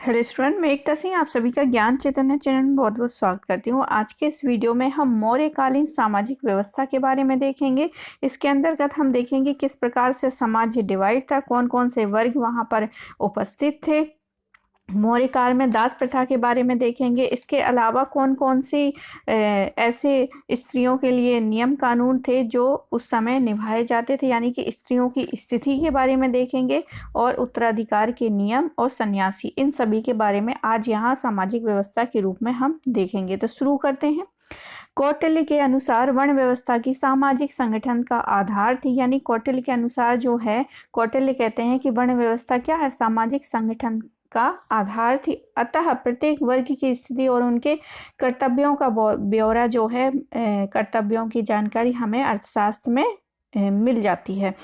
Hello student, मैं एकता सिंह आप सभी का ज्ञान चैतन्य चैनल में बहुत बहुत स्वागत करती हूँ। आज के इस वीडियो में हम मौर्यकालीन सामाजिक व्यवस्था के बारे में देखेंगे। इसके अंतर्गत हम देखेंगे किस प्रकार से समाज डिवाइड था, कौन कौन से वर्ग वहाँ पर उपस्थित थे। मौर्य काल में दास प्रथा के बारे में देखेंगे। इसके अलावा कौन कौन सी ऐसे स्त्रियों के लिए नियम कानून थे जो उस समय निभाए जाते थे, यानी कि स्त्रियों की स्थिति के बारे में देखेंगे। और उत्तराधिकार के नियम और सन्यासी, इन सभी के बारे में आज यहाँ सामाजिक व्यवस्था के रूप में हम देखेंगे। तो शुरू करते हैं। कौटिल्य के अनुसार वर्ण व्यवस्था की सामाजिक संगठन का आधार थी, यानी कौटिल्य के अनुसार जो है, कौटिल्य कहते हैं कि वर्ण व्यवस्था क्या है, सामाजिक संगठन का आधार थी। अतः प्रत्येक वर्ग की स्थिति और उनके कर्तव्यों का ब्यौरा जो है, कर्तव्यों की जानकारी हमें अर्थशास्त्र में मिल जाती है।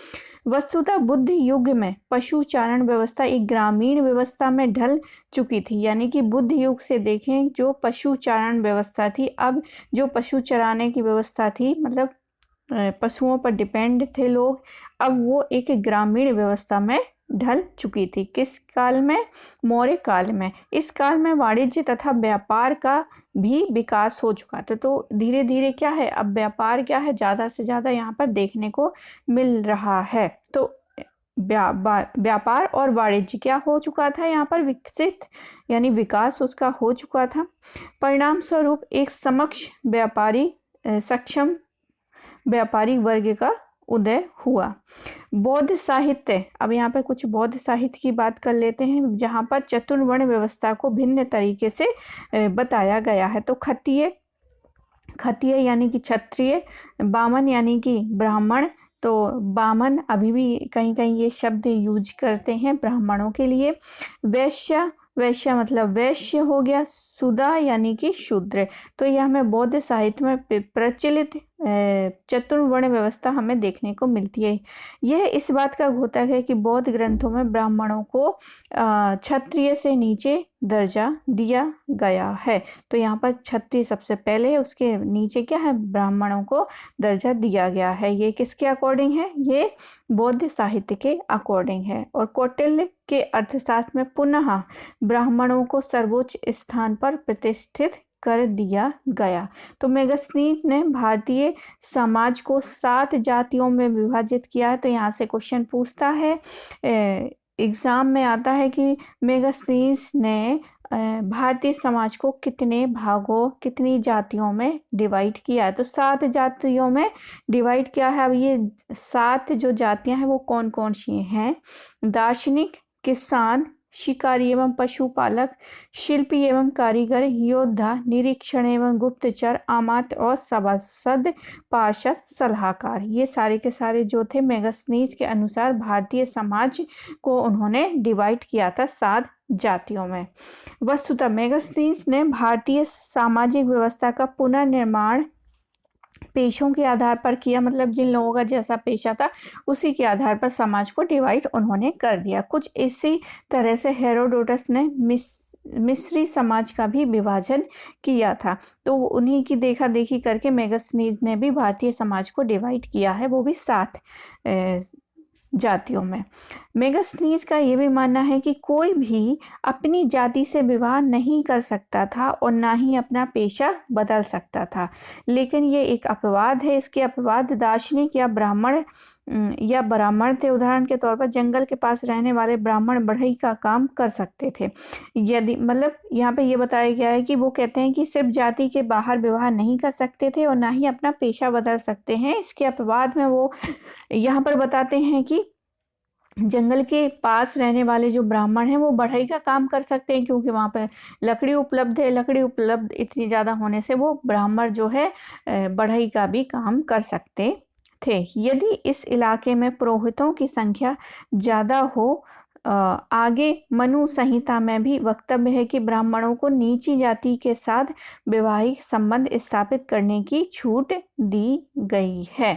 वस्तुतः बुद्ध युग में पशु चारण व्यवस्था एक ग्रामीण व्यवस्था में ढल चुकी थी, यानी कि बुद्ध युग से देखें जो पशु चारण व्यवस्था थी, अब जो पशु चराने की व्यवस्था थी, मतलब पशुओं पर डिपेंड थे लोग, अब वो एक ग्रामीण व्यवस्था में ढल चुकी थी। किस काल में? मौर्य काल में। इस काल में वाणिज्य तथा व्यापार का भी विकास हो चुका था। तो धीरे धीरे क्या है, अब व्यापार क्या है, ज़्यादा से ज़्यादा यहाँ पर देखने को मिल रहा है। तो व्यापार और वाणिज्य क्या हो चुका था, यहाँ पर विकसित, यानी विकास उसका हो चुका था। परिणाम स्वरूप एक सक्षम व्यापारी वर्ग का उदय हुआ। बौद्ध साहित्य, अब यहाँ पर कुछ बौद्ध साहित्य की बात कर लेते हैं, जहाँ पर चतुर्वर्ण व्यवस्था को भिन्न तरीके से बताया गया है। तो खत्तिय यानी कि क्षत्रिय, बामन यानी कि ब्राह्मण। तो बामन अभी भी कहीं कहीं ये शब्द यूज करते हैं ब्राह्मणों के लिए। वैश्य मतलब वैश्य हो गया। शूद्र यानी कि शूद्र। तो यह हमें बौद्ध साहित्य में प्रचलित चतुर्वर्ण व्यवस्था हमें देखने को मिलती है। यह इस बात का द्योतक है कि बौद्ध ग्रंथों में ब्राह्मणों को क्षत्रिय से नीचे दर्जा दिया गया है। तो यहाँ पर क्षत्रिय सबसे पहले है, उसके नीचे क्या है, ब्राह्मणों को दर्जा दिया गया है। ये किसके अकॉर्डिंग है? ये बौद्ध साहित्य के अकॉर्डिंग है। और कौटिल्य के अर्थशास्त्र में पुनः ब्राह्मणों को सर्वोच्च स्थान पर प्रतिष्ठित कर दिया गया। तो मेगस्थनीज ने भारतीय समाज को 7 जातियों में विभाजित किया है। तो यहाँ से क्वेश्चन पूछता है, एग्जाम में आता है कि मेगस्थनीज ने भारतीय समाज को कितने भागों, कितनी जातियों में डिवाइड किया है? तो 7 जातियों में डिवाइड किया है। अब ये 7 जो जातियां हैं वो कौन कौन सी हैं? दार्शनिक, किसान, शिकारी एवं पशुपालक, शिल्पी एवं कारीगर, योद्धा, निरीक्षण एवं गुप्तचर, आमात्य और सभासद, पार्षद, सलाहकार। ये सारे के सारे जो थे मेगस्थनीज के अनुसार भारतीय समाज को उन्होंने डिवाइड किया था 7 जातियों में। वस्तुतः मेगस्थनीज ने भारतीय सामाजिक व्यवस्था का पुनर्निर्माण पेशों के आधार पर किया, मतलब जिन लोगों का जैसा पेशा था उसी के आधार पर समाज को डिवाइड उन्होंने कर दिया। कुछ इसी तरह से हेरोडोटस ने मिस्री समाज का भी विभाजन किया था। तो उन्हीं की देखा देखी करके मेगस्थनीज ने भी भारतीय समाज को डिवाइड किया है, वो भी 7 जातियों में। मेगस्थनीज का ये भी मानना है कि कोई भी अपनी जाति से विवाह नहीं कर सकता था और ना ही अपना पेशा बदल सकता था, लेकिन ये एक अपवाद है। इसके अपवाद दार्शनिक या ब्राह्मण थे। उदाहरण के तौर पर जंगल के पास रहने वाले ब्राह्मण बढ़ई का काम कर सकते थे। यदि मतलब यहाँ पे ये बताया गया है कि वो कहते हैं कि सिर्फ जाति के बाहर विवाह नहीं कर सकते थे और ना ही अपना पेशा बदल सकते हैं। इसके अपवाद में वो यहाँ पर बताते हैं कि जंगल के पास रहने वाले जो ब्राह्मण हैं वो बढ़ई का काम कर सकते हैं, क्योंकि वहाँ पर लकड़ी उपलब्ध है। लकड़ी उपलब्ध इतनी ज़्यादा होने से वो ब्राह्मण जो है बढ़ई का भी काम कर सकते थे। यदि इस इलाके में पुरोहितों की संख्या ज़्यादा हो, आगे मनु संहिता में भी वक्तव्य है कि ब्राह्मणों को नीची जाति के साथ वैवाहिक संबंध स्थापित करने की छूट दी गई है।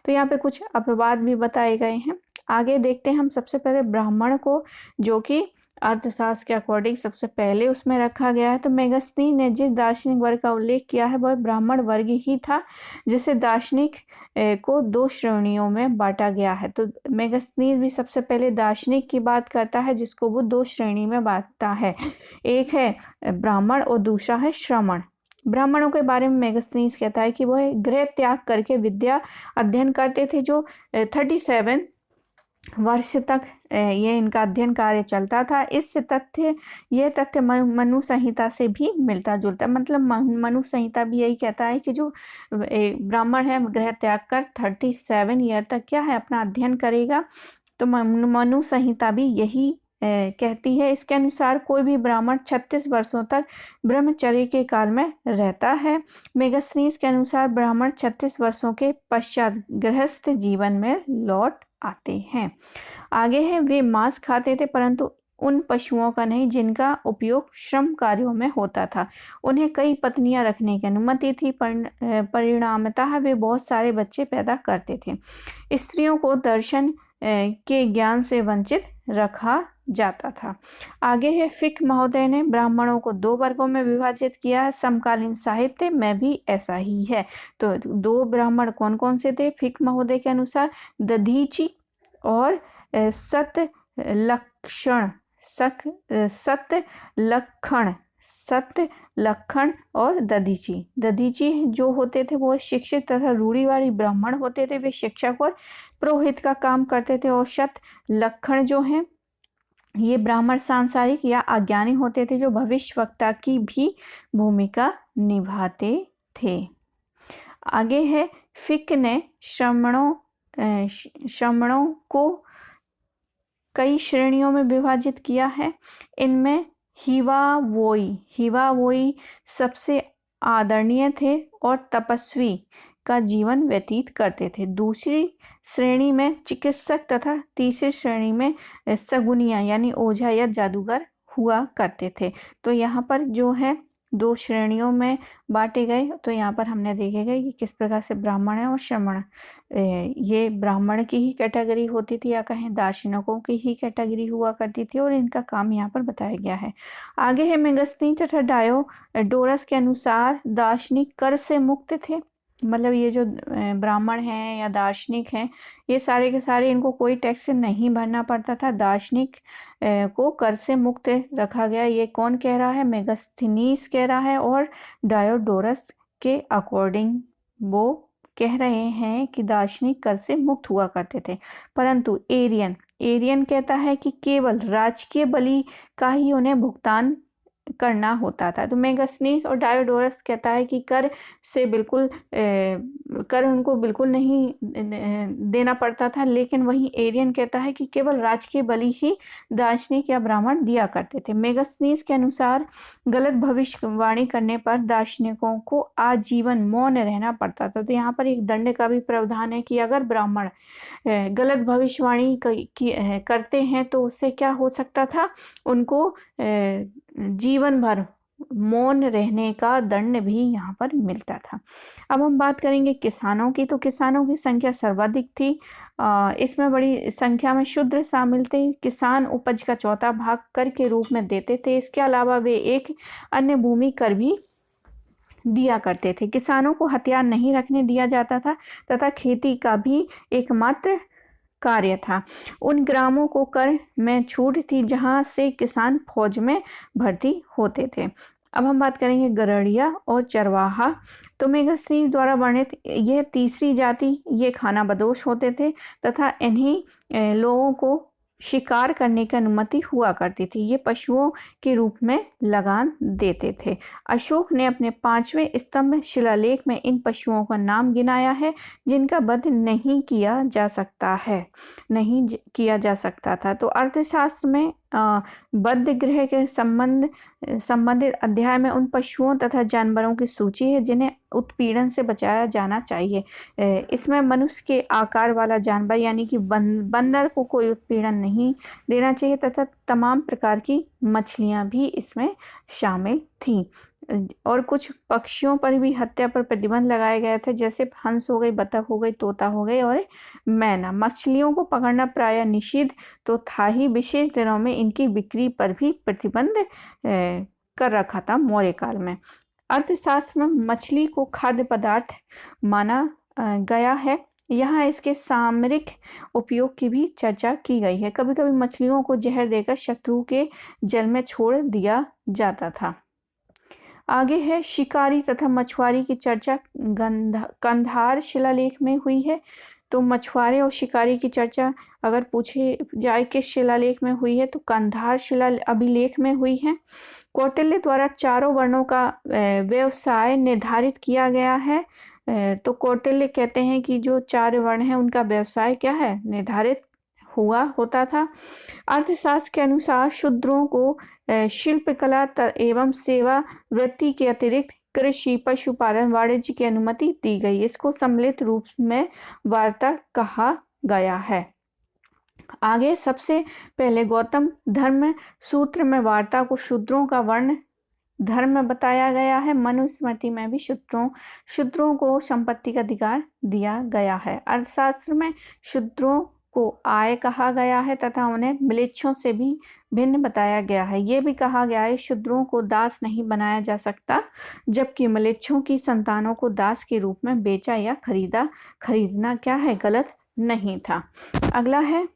तो यहाँ पे कुछ अपवाद भी बताए गए हैं। आगे देखते हैं हम सबसे पहले ब्राह्मण को, जो कि अर्थशास्त्र के अकॉर्डिंग सबसे पहले उसमें रखा गया है। तो मेगस्थनीज ने जिस दार्शनिक वर्ग का उल्लेख किया है वह ब्राह्मण वर्ग ही था, जिसे दार्शनिक को दो श्रेणियों में बांटा गया है। तो मेगस्थनीज भी सबसे पहले दार्शनिक की बात करता है जिसको वो दो श्रेणी में बांटता है, एक है ब्राह्मण और दूसरा है श्रमण। ब्राह्मणों के बारे में मेगस्थनीज कहता है कि वह गृह त्याग करके विद्या अध्ययन करते थे, जो 37 वर्ष तक ये इनका अध्ययन कार्य चलता था। यह तथ्य मनु संहिता से भी मिलता जुलता, मतलब मनु संहिता भी यही कहता है कि जो ब्राह्मण है गृह त्याग कर 37 ईयर तक क्या है अपना अध्ययन करेगा। तो मनु संहिता भी यही कहती है। इसके अनुसार कोई भी ब्राह्मण 36 वर्षों तक ब्रह्मचर्य के काल में रहता है। मेगस्थनीज के अनुसार ब्राह्मण 36 वर्षों के पश्चात गृहस्थ जीवन में लौट आते हैं। आगे है, वे मांस खाते थे परंतु उन पशुओं का नहीं जिनका उपयोग श्रम कार्यों में होता था। उन्हें कई पत्नियां रखने की अनुमति थी, परिणामतः वे बहुत सारे बच्चे पैदा करते थे। स्त्रियों को दर्शन के ज्ञान से वंचित रखा जाता था। आगे है, फिक महोदय ने ब्राह्मणों को दो वर्गों में विभाजित किया है। समकालीन साहित्य में भी ऐसा ही है। तो दो ब्राह्मण कौन कौन से थे? फिक महोदय के अनुसार दधीची और सतलक्षण और दधीची जो होते थे वो शिक्षित तथा रूढ़िवादी ब्राह्मण होते थे। वे शिक्षक और पुरोहित का काम करते थे। और शतलक्षण जो हैं ये ब्राह्मण सांसारिक या अज्ञानी होते थे, जो भविष्यवक्ता की भी भूमिका निभाते थे। आगे है, फिक ने श्रमणों को कई श्रेणियों में विभाजित किया है। इनमें हिवावोई सबसे आदरणीय थे और तपस्वी का जीवन व्यतीत करते थे। दूसरी श्रेणी में चिकित्सक तथा तीसरी श्रेणी में सगुनिया यानी ओझा या जादूगर हुआ करते थे। तो यहाँ पर जो है दो श्रेणियों में बांटे गए। तो यहाँ पर हमने देखेगा कि किस प्रकार से ब्राह्मण है और श्रमण, ये ब्राह्मण की ही कैटेगरी होती थी या कहें दार्शनिकों की ही कैटेगरी हुआ करती थी, और इनका काम यहाँ पर बताया गया है। आगे है, मेगस्थनीज तथा डायोडोरस के अनुसार दार्शनिक कर से मुक्त थे। मतलब ये जो ब्राह्मण हैं या दार्शनिक हैं ये सारे के सारे, इनको कोई टैक्स नहीं भरना पड़ता था। दार्शनिक को कर से मुक्त रखा गया। ये कौन कह रहा है? मेगस्थनीज कह रहा है। और डायोडोरस के अकॉर्डिंग वो कह रहे हैं कि दार्शनिक कर से मुक्त हुआ करते थे। परंतु एरियन कहता है कि केवल राजकीय बलि का ही उन्हें भुगतान करना होता था। तो मेगस्थनीज और डायोडोरस कहता है कि कर उनको बिल्कुल नहीं देना पड़ता था, लेकिन वहीं एरियन कहता है कि केवल राजकीय बलि ही दार्शनिक या ब्राह्मण दिया करते थे। मेगस्थनीज के अनुसार गलत भविष्यवाणी करने पर दार्शनिकों को आजीवन मौन रहना पड़ता था। तो यहाँ पर एक दंड का भी प्रावधान है कि अगर ब्राह्मण गलत भविष्यवाणी करते हैं तो उससे क्या हो सकता था? उनको जीवन भर मौन रहने का दंड भी यहाँ पर मिलता था। अब हम बात करेंगे किसानों की। तो किसानों की संख्या सर्वाधिक थी। इसमें बड़ी संख्या में शूद्र शामिल थे। किसान उपज का चौथा भाग कर के रूप में देते थे। इसके अलावा वे एक अन्य भूमि कर भी दिया करते थे। किसानों को हथियार नहीं रखने दिया जाता था तथा खेती का भी एकमात्र कार्य था। उन ग्रामों को कर में छूट थी जहां से किसान फौज में भर्ती होते थे। अब हम बात करेंगे गरड़िया और चरवाहा। तो मेगस्थनीज द्वारा वर्णित यह तीसरी जाति ये खानाबदोश होते थे तथा इन्हीं लोगों को शिकार करने की अनुमति हुआ करती थी। ये पशुओं के रूप में लगान देते थे। अशोक ने अपने 5वें स्तंभ शिलालेख में इन पशुओं का नाम गिनाया है जिनका वध नहीं किया जा सकता था। तो अर्थशास्त्र में बद्ध गृह के संबंधित अध्याय में उन पशुओं तथा जानवरों की सूची है जिन्हें उत्पीड़न से बचाया जाना चाहिए। इसमें मनुष्य के आकार वाला जानवर यानी कि बंदर को कोई उत्पीड़न नहीं देना चाहिए तथा तमाम प्रकार की मछलियां भी इसमें शामिल थी। और कुछ पक्षियों पर भी हत्या पर प्रतिबंध लगाया गया था, जैसे हंस हो गई, बतख हो गई, तोता हो गई और मैना। मछलियों को पकड़ना प्रायः निषिद्ध तो था ही, विशेष दिनों में इनकी बिक्री पर भी प्रतिबंध कर रखा था मौर्य काल में। अर्थशास्त्र में मछली को खाद्य पदार्थ माना गया है। यहाँ इसके सामरिक उपयोग की भी चर्चा की गई है। कभी कभी मछलियों को जहर देकर शत्रु के जल में छोड़ दिया जाता था। आगे है शिकारी तथा मछुआरे की चर्चा कंधार शिलालेख में हुई है। तो मछुआरे और शिकारी की चर्चा अगर पूछे जाए किस शिलालेख में हुई है तो कंधार शिला अभिलेख में हुई है। कौटिल्य द्वारा चारों वर्णों का व्यवसाय निर्धारित किया गया है। तो कौटिल्य कहते हैं कि जो चार वर्ण हैं उनका व्यवसाय क्या है, निर्धारित होता था। अर्थशास्त्र के अनुसार शूद्रों को शिल्पकला एवं सेवा वृत्ति के अतिरिक्त कृषि, पशुपालन, वाणिज्य की अनुमति दी गई। इसको सम्मिलित रूप में वार्ता कहा गया है। आगे सबसे पहले गौतम धर्म सूत्र में वार्ता को शूद्रों का वर्ण धर्म बताया गया है। मनुस्मृति में भी शूद्रों को संपत्ति का अधिकार दिया गया है। अर्थशास्त्र में शूद्रों को आय कहा गया है तथा उन्हें म्लेच्छों से भी भिन्न बताया गया है। ये भी कहा गया है शूद्रों को दास नहीं बनाया जा सकता, जबकि म्लेच्छों की संतानों को दास के रूप में बेचा या खरीदना क्या है, गलत नहीं था। अगला है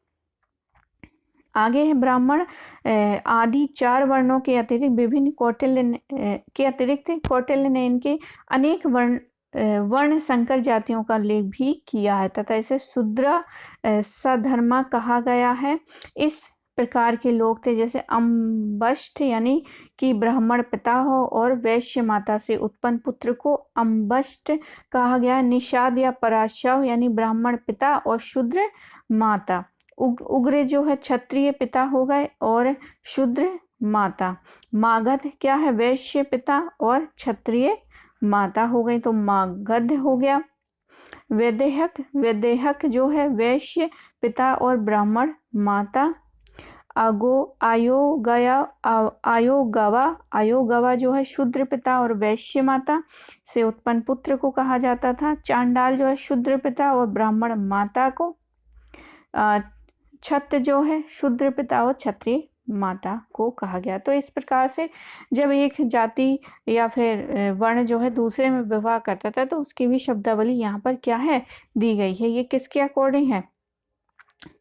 आगे है ब्राह्मण आदि चार वर्णों के अतिरिक्त विभिन्न कौटिल्य ने इनके अनेक वर्ण संकर जातियों का उल्लेख भी किया है तथा इसे शूद्र सधर्मा कहा गया है। इस प्रकार के लोग थे जैसे अम्बष्ठ यानी कि ब्राह्मण पिता हो और वैश्य माता से उत्पन्न पुत्र को अम्बष्ठ कहा गया। निषाद या पराशव यानी ब्राह्मण पिता और शूद्र माता। उग्र जो है क्षत्रिय पिता हो गए और शूद्र माता। मागध क्या है, वैश्य पिता और क्षत्रिय माता हो गई, तो मागध हो गया। वैदेहक जो है वैश्य पिता और ब्राह्मण माता। आयोगवा जो है शूद्र पिता और वैश्य माता से उत्पन्न पुत्र को कहा जाता था। चांडाल जो है शूद्र पिता और ब्राह्मण माता को। छत्र जो है शूद्र पिता और क्षत्रिय माता को कहा गया। तो इस प्रकार से जब एक जाति या फिर वर्ण जो है दूसरे में विवाह करता था तो उसकी भी शब्दावली यहाँ पर क्या है, दी गई है। ये किसके अकॉर्डिंग है,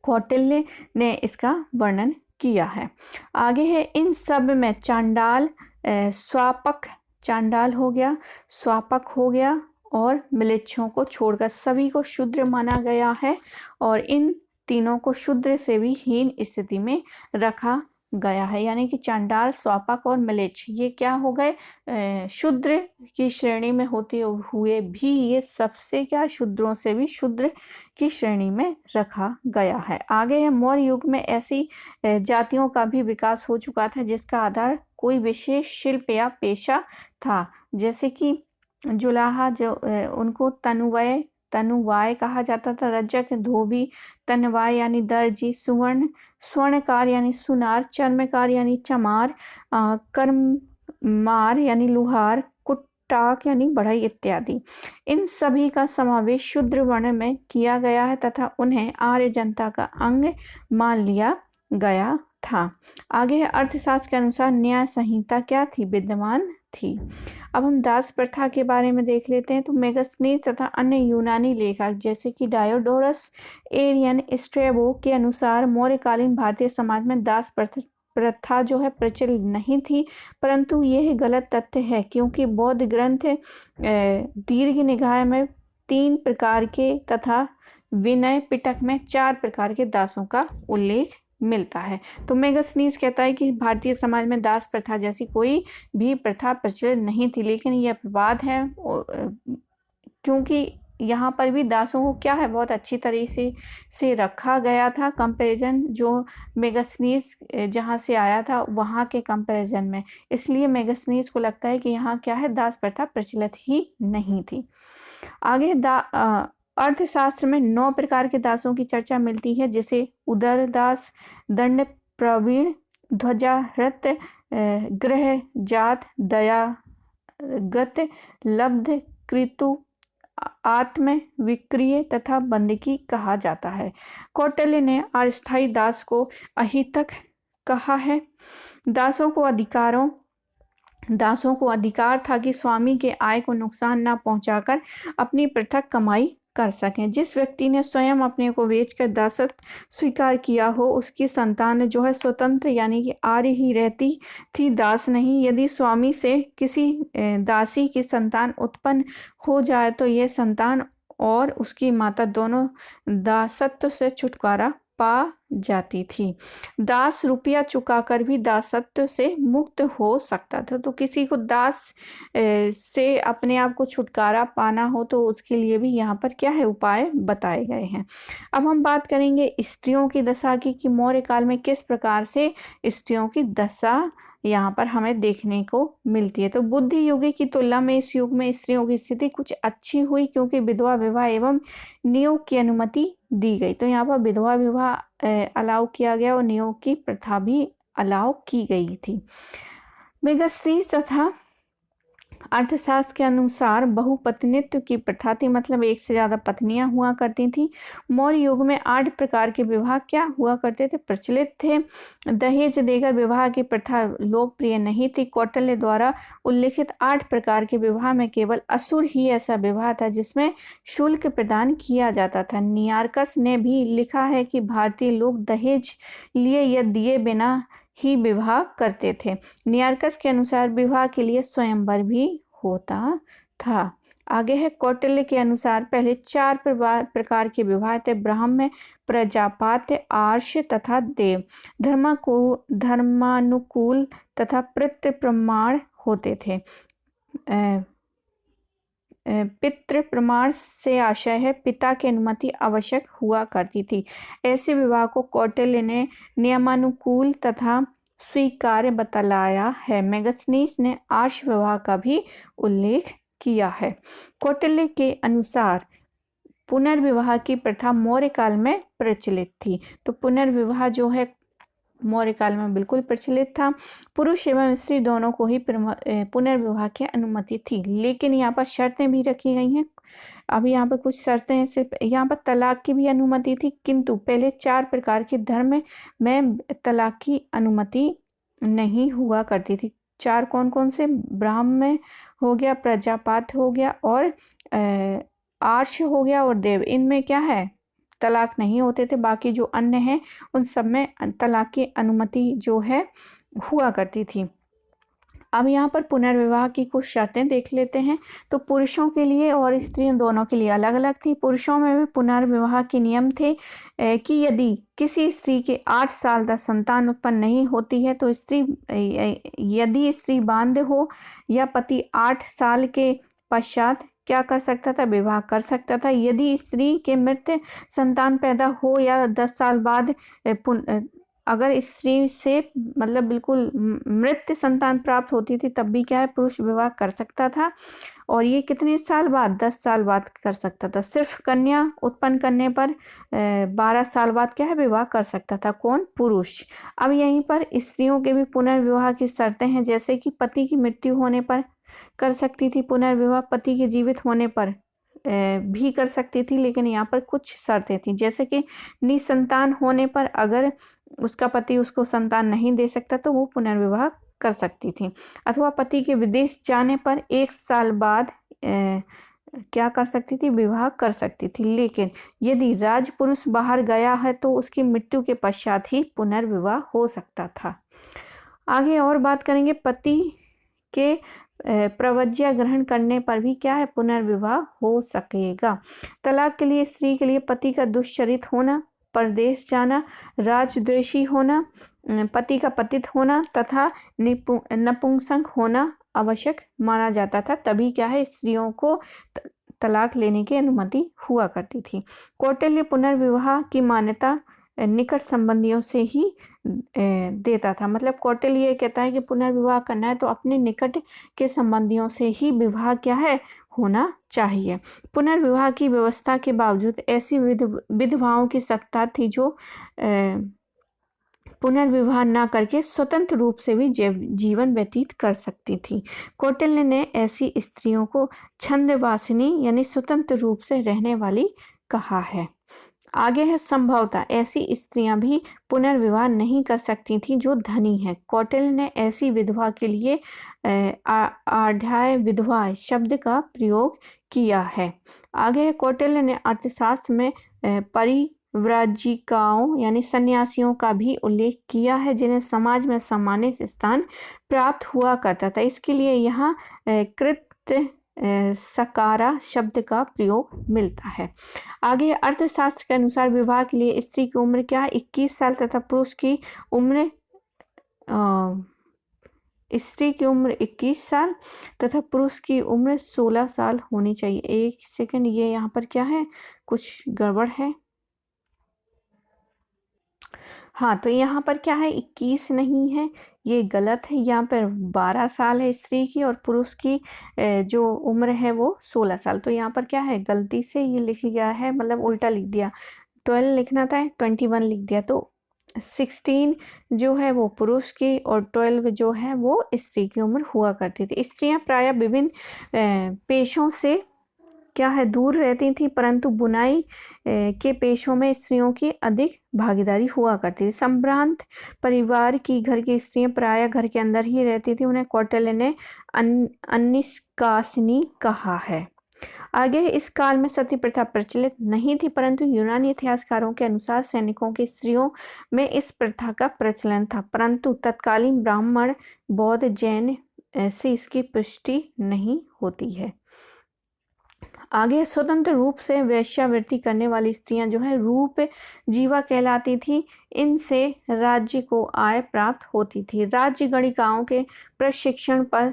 कौटिल्य ने इसका वर्णन किया है। आगे है इन सब में चांडाल स्वापक, चांडाल हो गया, स्वापक हो गया और म्लेच्छों को छोड़कर सभी को शूद्र माना गया है और इन तीनों को शूद्र से भी हीन स्थिति में रखा गया है। यानी कि चांडाल, स्वापक और म्लेच्छ ये क्या हो गए, शूद्र की श्रेणी में होते हुए भी ये सबसे क्या शूद्रों से भी शूद्र की श्रेणी में रखा गया है। आगे है मौर्य युग में ऐसी जातियों का भी विकास हो चुका था जिसका आधार कोई विशेष शिल्प या पेशा था। जैसे कि जुलाहा जो उनको तनुवाय कहा जाता था। रजक, धोबी, तनवाय यानी दर्जी, स्वर्णकार यानी सुनार, चर्मकार यानी चमार, कर्ममार यानी लुहार, कुट्टाक यानी बढ़ई इत्यादि। इन सभी का समावेश शूद्र वर्ण में किया गया है तथा उन्हें आर्य जनता का अंग मान लिया गया था। आगे है अर्थशास्त्र के अनुसार न्याय संहिता क्या थी, विद्यमान थी। अब हम दास प्रथा के बारे में देख लेते हैं। तो मेगास्थनीज तथा अन्य यूनानी लेखक जैसे कि डायोडोरस, एरियन, स्ट्रैबो के अनुसार मौर्यकालीन भारतीय समाज में दास प्रथा जो है प्रचलित नहीं थी, परंतु यह गलत तथ्य है क्योंकि बौद्ध ग्रंथ दीर्घ निकाय में 3 प्रकार के तथा विनय पिटक में 4 प्रकार के दासों का उल्लेख मिलता है। तो मेगास्थनीज कहता है कि भारतीय समाज में दास प्रथा जैसी कोई भी प्रथा प्रचलित नहीं थी, लेकिन यह अपवाद है क्योंकि यहाँ पर भी दासों को क्या है बहुत अच्छी तरीके से रखा गया था कंपैरिजन जो मेगास्थनीज जहाँ से आया था वहाँ के कंपैरिजन में। इसलिए मेगास्थनीज को लगता है कि यहाँ क्या है दास प्रथा प्रचलित ही नहीं थी। आगे अर्थशास्त्र में 9 प्रकार के दासों की चर्चा मिलती है, जैसे उदर दास, दंड प्रवीण, ध्वजारत, ग्रह जात, दया गत, लब्ध, कृतु, आत्म, विक्रिय तथा बंधकी कहा जाता है। कौटिल्य ने अस्थायी दास को अहितक कहा है। दासों को अधिकार था कि स्वामी के आय को नुकसान न पहुंचाकर अपनी पृथक कमाई कर सकें। जिस व्यक्ति ने स्वयं अपने को बेचकर दासत्व स्वीकार किया हो उसकी संतान जो है स्वतंत्र यानी कि आर्य ही रहती थी, दास नहीं। यदि स्वामी से किसी दासी की संतान उत्पन्न हो जाए तो यह संतान और उसकी माता दोनों दासत्व से छुटकारा पा जाती थी। दास रुपया चुकाकर भी दासत्व से मुक्त हो सकता था। तो किसी को दास से अपने आप को छुटकारा पाना हो तो उसके लिए भी यहाँ पर क्या है, उपाय बताए गए हैं। अब हम बात करेंगे स्त्रियों की दशा की कि मौर्य काल में किस प्रकार से स्त्रियों की दशा यहाँ पर हमें देखने को मिलती है। तो बुद्ध युग की तुलना में इस युग में स्त्रियों की स्थिति कुछ अच्छी हुई क्योंकि विधवा विवाह एवं नियोग की अनुमति दी गई। तो यहाँ पर विधवा विवाह अलाउ किया गया और नियोग की प्रथा भी अलाउ की गई थी। मेगस्त्री तथा अर्थशास्त्र के अनुसार बहुपत्नित्व की प्रथा थी, मतलब एक से ज्यादा पत्नियां हुआ करती थी। मौर्य युग में 8 प्रकार के विवाह क्या हुआ करते थे, प्रचलित थे। दहेज देकर विवाह की प्रथा लोकप्रिय नहीं थी। कौटिल्य द्वारा उल्लिखित 8 प्रकार के विवाह में केवल असुर ही ऐसा विवाह था जिसमें शुल्क प्रदान किया जाता था। नियार्कस ने भी लिखा है कि भारतीय लोग दहेज लिए या दिए बिना ही विवाह करते थे। नियार्कस के अनुसार विवाह के लिए स्वयंवर भी होता था। आगे है कौटिल्य के अनुसार पहले 4 प्रकार के विवाह थे, ब्राह्मण, प्रजापात्य, आर्ष तथा देव। धर्मानुकूल तथा पितृ प्रमाण होते थे। पितृ प्रमाण से आशय है पिता की अनुमति आवश्यक हुआ करती थी। ऐसे विवाह को कौटिल्य ने नियमानुकूल तथा स्वीकार्य बतलाया है। मेगस्थनीज ने आर्ष विवाह का भी उल्लेख किया है। कौटिल्य के अनुसार पुनर्विवाह की प्रथा मौर्य काल में प्रचलित थी। तो पुनर्विवाह जो है मौर्य काल में बिल्कुल प्रचलित था। पुरुष एवं स्त्री दोनों को ही पुनर्विवाह की अनुमति थी, लेकिन यहाँ पर शर्तें भी रखी गई हैं। अब यहाँ पर कुछ शर्तें हैं, सिर्फ यहाँ पर तलाक की भी अनुमति थी, किंतु पहले 4 प्रकार के धर्म में तलाक की अनुमति नहीं हुआ करती थी। 4 कौन कौन से, ब्राह्मण हो गया, प्रजापात हो गया और आर्ष हो गया और देव। इनमें क्या है, तलाक नहीं होते थे। बाकी जो अन्य हैं उन सब में तलाक की अनुमति जो है हुआ करती थी। अब यहाँ पर पुनर्विवाह की कुछ शर्तें देख लेते हैं। तो पुरुषों के लिए और स्त्रियों दोनों के लिए अलग अलग थी। पुरुषों में भी पुनर्विवाह के नियम थे कि यदि किसी स्त्री के 8 साल तक संतान उत्पन्न नहीं होती है तो यदि स्त्री बांध हो या पति 8 साल के पश्चात क्या कर सकता था, विवाह कर सकता था। यदि स्त्री के मृत संतान पैदा हो या 10 साल बाद अगर स्त्री से मतलब बिल्कुल मृत संतान प्राप्त होती थी तब भी क्या है, पुरुष विवाह कर सकता था। और ये कितने साल बाद, 10 साल बाद कर सकता था। सिर्फ कन्या उत्पन्न करने पर 12 साल बाद क्या है, विवाह कर सकता था। कौन, पुरुष। अब यहीं पर स्त्रियों के भी पुनर्विवाह की शर्तें हैं, जैसे कि पति की मृत्यु होने पर कर सकती थी पुनर्विवाह, पति के जीवित होने पर भी कर सकती थी, लेकिन यहाँ पर कुछ शर्तें थी, जैसे कि निसंतान होने पर अगर उसका पति उसको संतान नहीं दे सकता तो वो पुनर्विवाह कर सकती थी, अथवा पति के विदेश जाने पर 1 साल बाद क्या कर सकती थी, विवाह कर सकती थी। लेकिन यदि राजपुरुष बाहर गया है तो उसकी मृत्यु के पश्चात ही पुनर्विवाह हो सकता था। आगे और बात करेंगे, पति के प्रव्रज्या ग्रहण करने पर भी क्या है, पुनर्विवाह हो सकेगा। तलाक के लिए स्त्री के लिए पति का दुष्चरित होना, परदेश जाना, राजद्वेषी होना, पति का पतित होना तथा नपुंसक होना आवश्यक माना जाता था, तभी क्या है स्त्रियों को तलाक लेने की अनुमति हुआ करती थी। कौटिल्य पुनर्विवाह की मान्यता निकट संबंधियों से ही देता था। मतलब कौटिल्य ये कहता है कि पुनर्विवाह करना है तो अपने निकट के संबंधियों से ही विवाह क्या है, होना चाहिए। पुनर्विवाह की व्यवस्था के बावजूद ऐसी विधवाओं की सत्ता थी जो पुनर्विवाह न करके स्वतंत्र रूप से भी जीवन व्यतीत कर सकती थी। कौटिल्य ने ऐसी स्त्रियों को छंदवासिनी यानी स्वतंत्र रूप से रहने वाली कहा है। आगे है संभवतः ऐसी स्त्रियां भी पुनर्विवाह नहीं कर सकती थीं जो धनी हैं। कौटिल्य ने ऐसी विधवा के लिए आढ़ाय विधवा शब्द का प्रयोग किया है। आगे है कौटिल्य ने अर्थशास्त्र में परिव्राजिकाओं यानी सन्यासियों का भी उल्लेख किया है जिन्हें समाज में सम्मानित स्थान प्राप्त हुआ करता था। इसके लिए यहाँ कृत सकारा शब्द का प्रयोग मिलता है। आगे अर्थशास्त्र के अनुसार विवाह के लिए स्त्री की उम्र क्या है? 21 साल तथा पुरुष की उम्र स्त्री की उम्र 21 साल तथा पुरुष की उम्र 16 साल होनी चाहिए। एक सेकंड, ये यहाँ पर क्या है, कुछ गड़बड़ है। हाँ, तो यहाँ पर क्या है, 21 नहीं है, ये गलत है। यहाँ पर 12 साल है स्त्री की और पुरुष की जो उम्र है वो 16 साल। तो यहाँ पर क्या है, गलती से ये लिख गया है, मतलब उल्टा लिख दिया। 12 लिखना था, 21 लिख दिया। तो 16 जो है वो पुरुष की और 12 जो है वो स्त्री की उम्र हुआ करती थी। स्त्रियां प्रायः विभिन्न पेशों से क्या है दूर रहती थी, परंतु बुनाई के पेशों में स्त्रियों की अधिक भागीदारी हुआ करती थी। संभ्रांत परिवार की घर की स्त्रियां प्रायः घर के अंदर ही रहती थी। उन्हें कौटिल्य ने अनिष्कासिनी कहा है। आगे इस काल में सती प्रथा प्रचलित नहीं थी, परंतु यूनानी इतिहासकारों के अनुसार सैनिकों की स्त्रियों में इस प्रथा का प्रचलन था, परंतु तत्कालीन ब्राह्मण बौद्ध जैन से इसकी पुष्टि नहीं होती है। आगे स्वतंत्र रूप से वेश्यावृत्ति करने वाली स्त्रियां जो है रूप जीवा कहलाती थी। इनसे राज्य को आय प्राप्त होती थी। राज्य गणिकाओं के प्रशिक्षण पर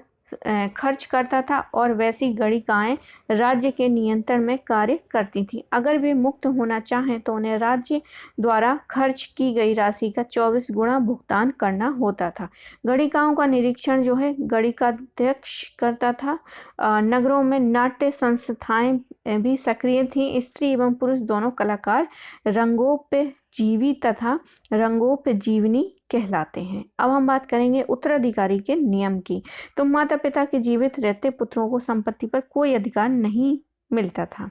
खर्च करता था और वैसी गणिकाएं राज्य के नियंत्रण में कार्य करती थी। अगर वे मुक्त होना चाहें तो उन्हें राज्य द्वारा खर्च की गई राशि का 24 गुना भुगतान करना होता था। गणिकाओं का निरीक्षण जो है गणिकाध्यक्ष करता था। नगरों में नाट्य संस्थाएं भी सक्रिय थी। स्त्री एवं पुरुष दोनों कलाकार रंगोपजीवी तथा रंगोपजीवनी कहलाते हैं। अब हम बात करेंगे उत्तराधिकारी के नियम की। तो माता पिता के जीवित रहते पुत्रों को संपत्ति पर कोई अधिकार नहीं मिलता था।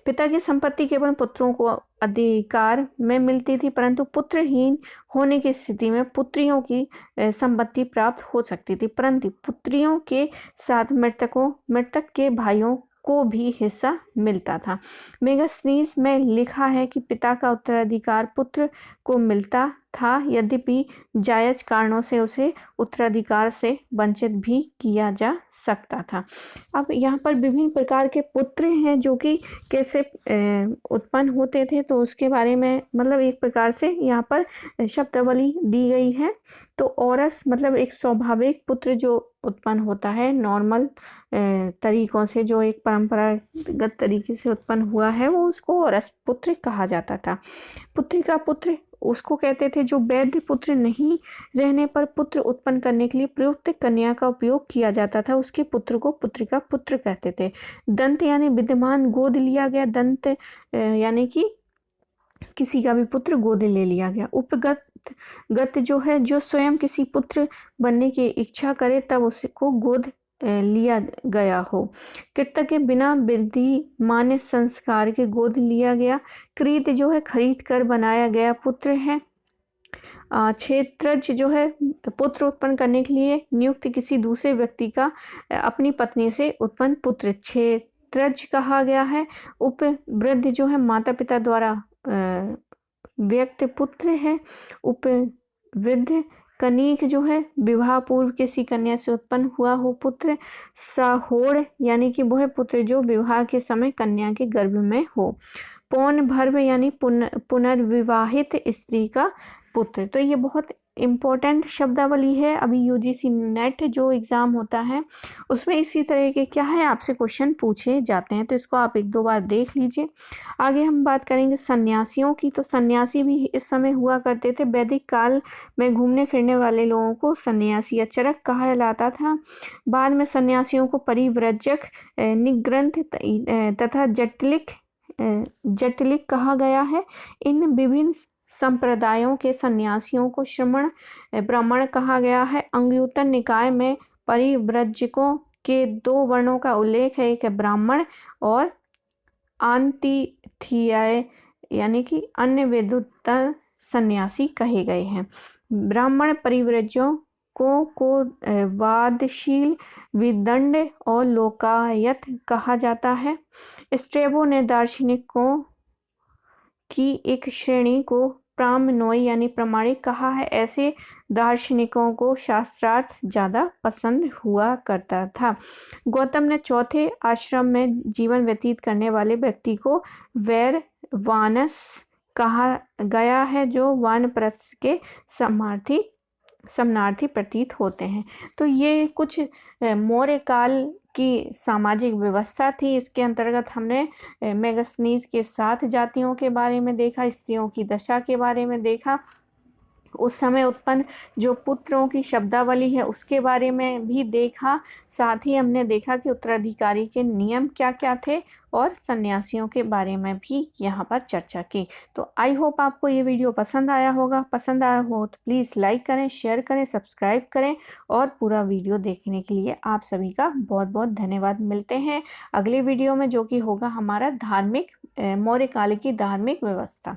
पिता की संपत्ति केवल पुत्रों को अधिकार में मिलती थी, परंतु पुत्रहीन होने की स्थिति में पुत्रियों की संपत्ति प्राप्त हो सकती थी, परंतु पुत्रियों के साथ मृतक के भाइयों को भी हिस्सा मिलता था। मेगास्थनीज में लिखा है कि पिता का उत्तराधिकार पुत्र को मिलता था, यद्यपि जायज कारणों से उसे उत्तराधिकार से वंचित भी किया जा सकता था। अब यहाँ पर विभिन्न प्रकार के पुत्र हैं जो कि कैसे उत्पन्न होते थे, तो उसके बारे में मतलब एक प्रकार से यहाँ पर शब्दावली दी गई है। तो औरस मतलब एक स्वाभाविक पुत्र जो उत्पन्न होता है नॉर्मल तरीकों से, जो एक परंपरागत तरीके से उत्पन्न हुआ है, वो उसको औरस पुत्र कहा जाता था। पुत्रिका पुत्र उसको कहते थे जो वैध पुत्र नहीं रहने पर पुत्र उत्पन्न करने के लिए प्रयुक्त कन्या का उपयोग किया जाता था, उसके पुत्र को पुत्रिका पुत्र कहते थे। दंत यानी विद्यमान गोद लिया गया, दंत यानी कि किसी का भी पुत्र गोद ले लिया गया। उपगत जो है जो स्वयं किसी पुत्र बनने की इच्छा करे तब उसको गोद लिया गया हो। कृतज्ञ बिना विधि मान्य संस्कार के गोद लिया गया। क्रीत जो है खरीद कर बनाया गया पुत्र है। क्षेत्रज जो है पुत्र उत्पन्न करने के लिए नियुक्त किसी दूसरे व्यक्ति का अपनी पत्नी से उत्पन्न पुत्र क्षेत्रज कहा गया है। उपवृद्ध जो है माता पिता द्वारा व्यक्त पुत्र है। उपवृद्ध कनीक जो है विवाह पूर्व किसी कन्या से उत्पन्न हुआ हो पुत्र। सहोड़ यानी कि वह पुत्र जो विवाह के समय कन्या के गर्भ में हो। पौन भर्व यानी पुनर्विवाहित स्त्री का पुत्र। तो ये बहुत इम्पोर्टेंट शब्दावली है। अभी यूजीसी नेट जो एग्ज़ाम होता है उसमें इसी तरह के क्या है आपसे क्वेश्चन पूछे जाते हैं, तो इसको आप एक दो बार देख लीजिए। आगे हम बात करेंगे सन्यासियों की। तो सन्यासी भी इस समय हुआ करते थे। वैदिक काल में घूमने फिरने वाले लोगों को सन्यासी या चरक कहा जाता था। बाद में सन्यासियों को परिव्रजक, निग्रंथ तथा जटिलिक कहा गया है। इन विभिन्न संप्रदायों के सन्यासियों को श्रमण ब्राह्मण कहा गया है। अंग्युत्तर निकाय में परिव्रजकों के 2 वर्णों का उल्लेख है, एक है ब्राह्मण और आंतिथियाय यानी कि अन्य वेदोत्तर सन्यासी कहे गए हैं। ब्राह्मण परिव्रजों को वादशील, विदंड और लोकायत कहा जाता है। स्ट्रेबो ने दार्शनिकों की एक श्रेणी को प्रामाणिक यानी प्रमाणिक कहा है। ऐसे दार्शनिकों को शास्त्रार्थ ज़्यादा पसंद हुआ करता था। गौतम ने चौथे आश्रम में जीवन व्यतीत करने वाले व्यक्ति को वैरवानस कहा गया है, जो वानप्रस्थ के समानार्थी प्रतीत होते हैं। तो ये कुछ मौर्य काल की सामाजिक व्यवस्था थी। इसके अंतर्गत हमने मेगास्थनीज के 7 जातियों के बारे में देखा, स्त्रियों की दशा के बारे में देखा, उस समय उत्पन्न जो पुत्रों की शब्दावली है उसके बारे में भी देखा। साथ ही हमने देखा कि उत्तराधिकारी के नियम क्या क्या थे और सन्यासियों के बारे में भी यहाँ पर चर्चा की। तो आई होप आपको ये वीडियो पसंद आया होगा। पसंद आया हो तो प्लीज़ लाइक करें, शेयर करें, सब्सक्राइब करें और पूरा वीडियो देखने के लिए आप सभी का बहुत बहुत धन्यवाद। मिलते हैं अगले वीडियो में, जो कि होगा हमारा धार्मिक मौर्य काल की धार्मिक व्यवस्था।